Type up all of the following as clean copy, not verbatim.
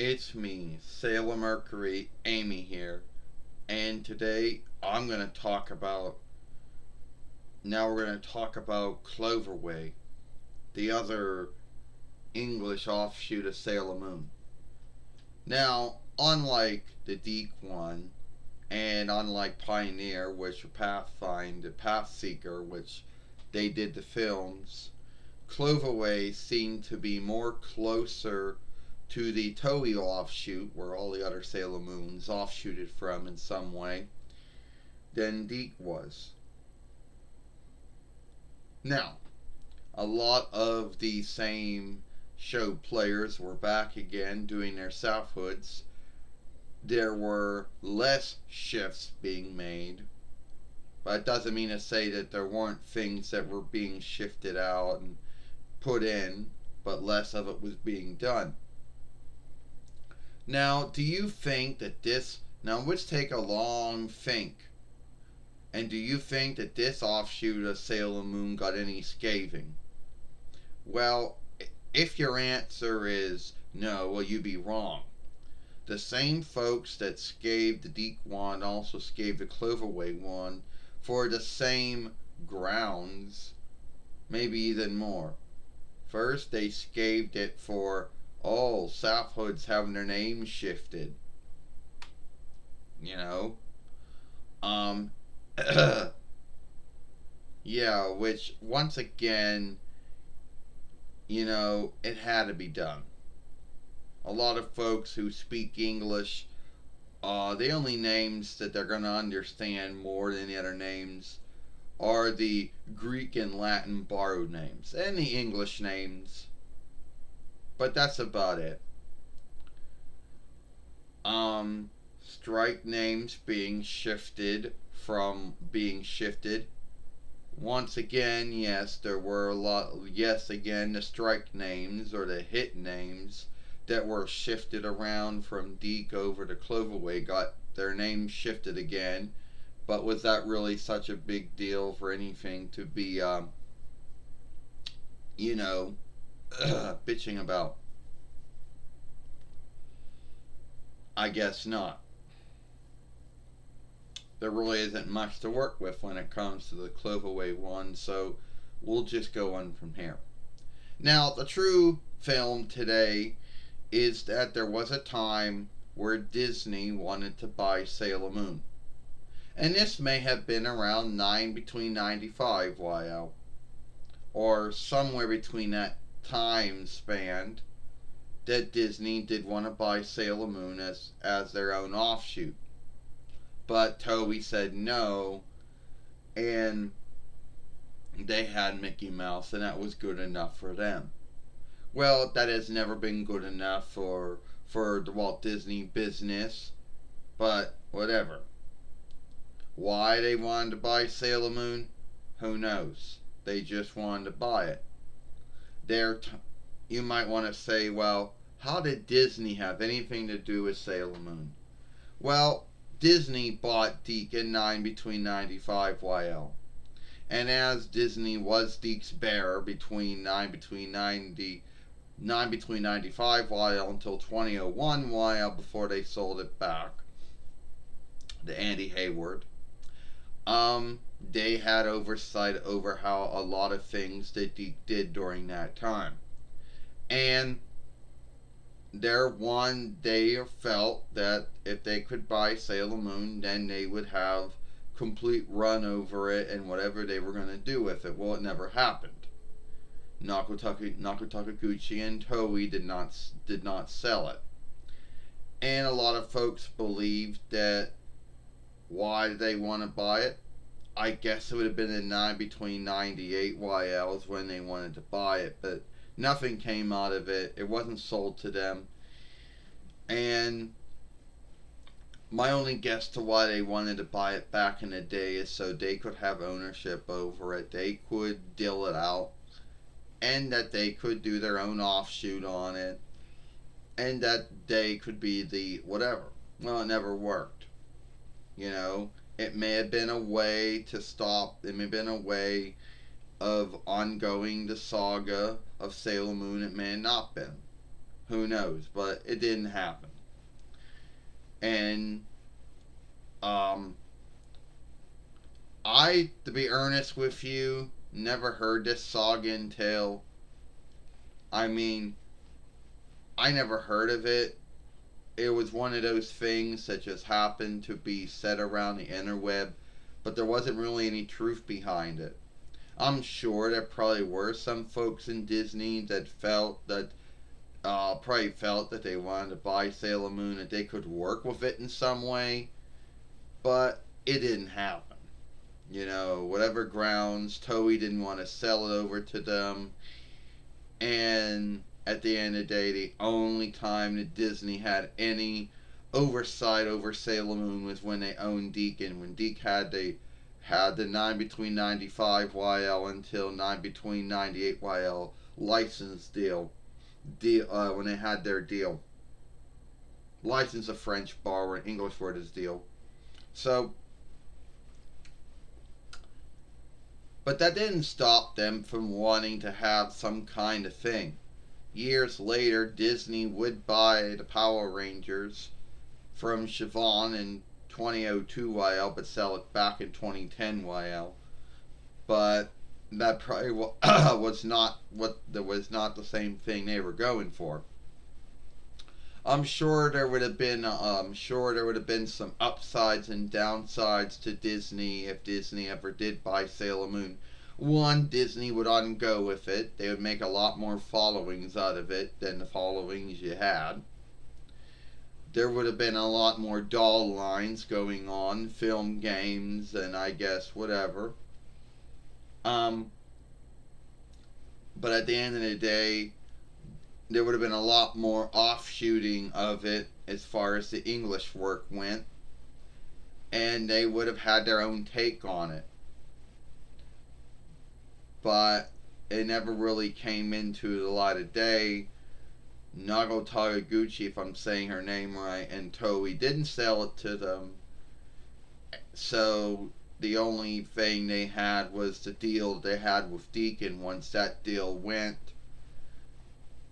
It's me, Sailor Mercury, Amy here, and today we're going to talk about Cloverway, the other English offshoot of Sailor Moon. Now, unlike the Deke one, and unlike Pioneer, which Pathfinder, Pathseeker, which they did the films, Cloverway seemed to be more closer to the TOEI offshoot, where all the other Sailor Moons offshooted from in some way, than Deke was. Now, a lot of the same show players were back again doing their Southhoods. There were less shifts being made, but it doesn't mean to say that there weren't things that were being shifted out and put in, but less of it was being done. Now, do you think that this. Now, let's take a long think. And do you think that this offshoot of Sailor Moon got any scathing? Well, if your answer is no, well, you'd be wrong. The same folks that scathed the Deke one also scathed the Cloverway one for the same grounds, maybe even more. First, they scathed it for, oh, Southhood's having their name shifted. You know? Um, yeah, which, once again, it had to be done. A lot of folks who speak English, the only names that they're going to understand more than the other names are the Greek and Latin borrowed names and the English names, but that's about it. Strike names being shifted. Once again, yes, there were a lot. Yes, again, the strike names or the hit names that were shifted around from Deke over to Cloverway got their names shifted again. But was that really such a big deal for anything to be, you know, bitching about? I guess not. There really isn't much to work with when it comes to the Cloverway one, so we'll just go on from here. Now, the true film today is that there was a time where Disney wanted to buy Sailor Moon. And this may have been around between 95 YL, or somewhere between that time span that Disney did want to buy Sailor Moon as their own offshoot. But Toei said no, and they had Mickey Mouse, and that was good enough for them. Well, that has never been good enough for the Walt Disney business, but whatever. Why they wanted to buy Sailor Moon, who knows? They just wanted to buy it. You might want to say, well, how did Disney have anything to do with Sailor Moon? Well, Disney bought Deke in between 95 YL. And as Disney was Deke's bearer between 95 YL until 2001 YL before they sold it back to Andy Hayward. They had oversight over how a lot of things that Deke did during that time. And they felt that if they could buy Sailor Moon, then they would have complete run over it and whatever they were going to do with it. Well, it never happened. Nakatakaguchi and Toei did not sell it. And a lot of folks believed that why did they want to buy it? I guess it would have been between 98 YLs when they wanted to buy it, but nothing came out of it. It wasn't sold to them. And my only guess to why they wanted to buy it back in the day is so they could have ownership over it. They could deal it out. And that they could do their own offshoot on it. And that they could be the whatever. Well, it never worked. It may have been a way to stop. It may have been a way of ongoing the saga of Sailor Moon. It may have not been. Who knows? But it didn't happen. And um, I, to be earnest with you, never heard this saga until, I mean, I never heard of it. It was one of those things that just happened to be said around the interweb, but there wasn't really any truth behind it. I'm sure there probably were some folks in Disney that probably felt that they wanted to buy Sailor Moon and they could work with it in some way, but it didn't happen. Whatever grounds, Toei didn't want to sell it over to them, and at the end of the day, the only time that Disney had any oversight over Sailor Moon was when they owned Deke, and when Deke had the 9 between 95 YL until 9 between 98 YL license deal, when they had their deal. License of French borrow, an English word is deal. So, but that didn't stop them from wanting to have some kind of thing. Years later, Disney would buy the Power Rangers from Siobhan in 2002 YL, but sell it back in 2010 YL. But that probably was not the same thing they were going for. I'm sure there would have been some upsides and downsides to Disney if Disney ever did buy Sailor Moon. One, Disney would go with it. They would make a lot more followings out of it than the followings you had. There would have been a lot more doll lines going on, film games, and I guess whatever. Um, but at the end of the day, there would have been a lot more offshooting of it as far as the English work went, and they would have had their own take on it. But it never really came into the light of day. Nago Tagaguchi, if I'm saying her name right, and Toei didn't sell it to them. So the only thing they had was the deal they had with Deacon. Once that deal went,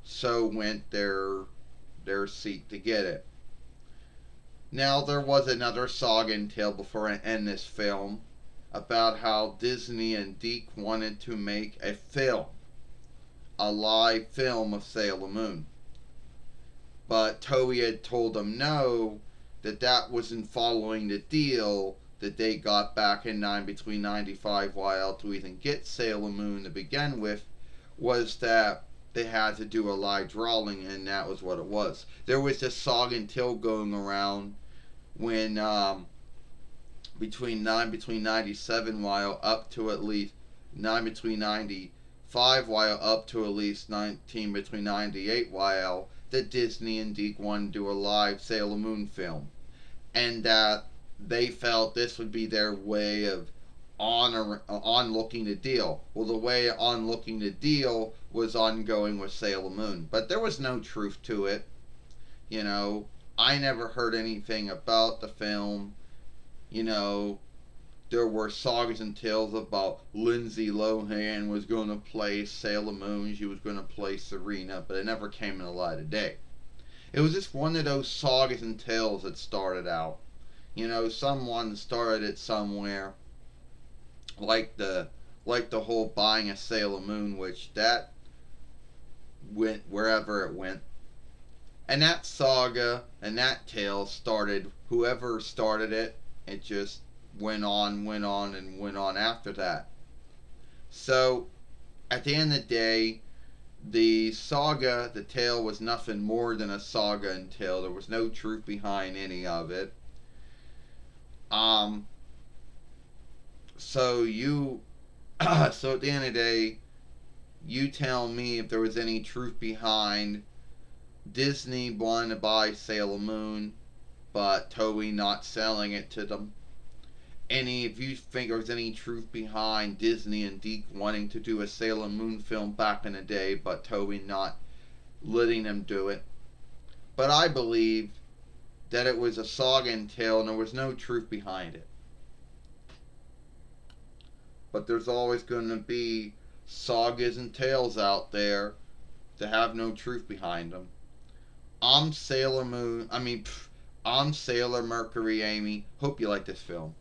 so went their seat to get it. Now there was another saga and tale before I end this film about how Disney and Deke wanted to make a live film of Sailor Moon. But Toei had told them no, that wasn't following the deal that they got back in 9 between 95 YL to even get Sailor Moon to begin with, was that they had to do a live drawing, and that was what it was. There was this saga and tale going around when between 9 between 97 YL up to at least 9 between 95 YL up to at least 19 between 98 YL that Disney and Deke wanted to do a live Sailor Moon film, and that they felt this would be their way of onlooking the deal. Well, the way onlooking the deal was ongoing with Sailor Moon, but there was no truth to it. I never heard anything about the film. There were sagas and tales about Lindsay Lohan was going to play Sailor Moon, she was going to play Serena, but it never came in the light of day. It was just one of those sagas and tales that started out. Someone started it somewhere, like the whole buying a Sailor Moon, which that went wherever it went. And that saga and that tale started, whoever started it, it just went on, and went on after that. So, at the end of the day, the tale was nothing more than a saga and tale. There was no truth behind any of it. So so at the end of the day, you tell me if there was any truth behind Disney wanting to buy Sailor Moon, but Toei not selling it to them. If you think there was any truth behind Disney and Deke wanting to do a Sailor Moon film back in the day, but Toei not letting them do it. But I believe that it was a saga and tale and there was no truth behind it. But there's always going to be sagas and tales out there that have no truth behind them. I'm Sailor Moon. I'm Sailor Mercury, Amy. Hope you like this film.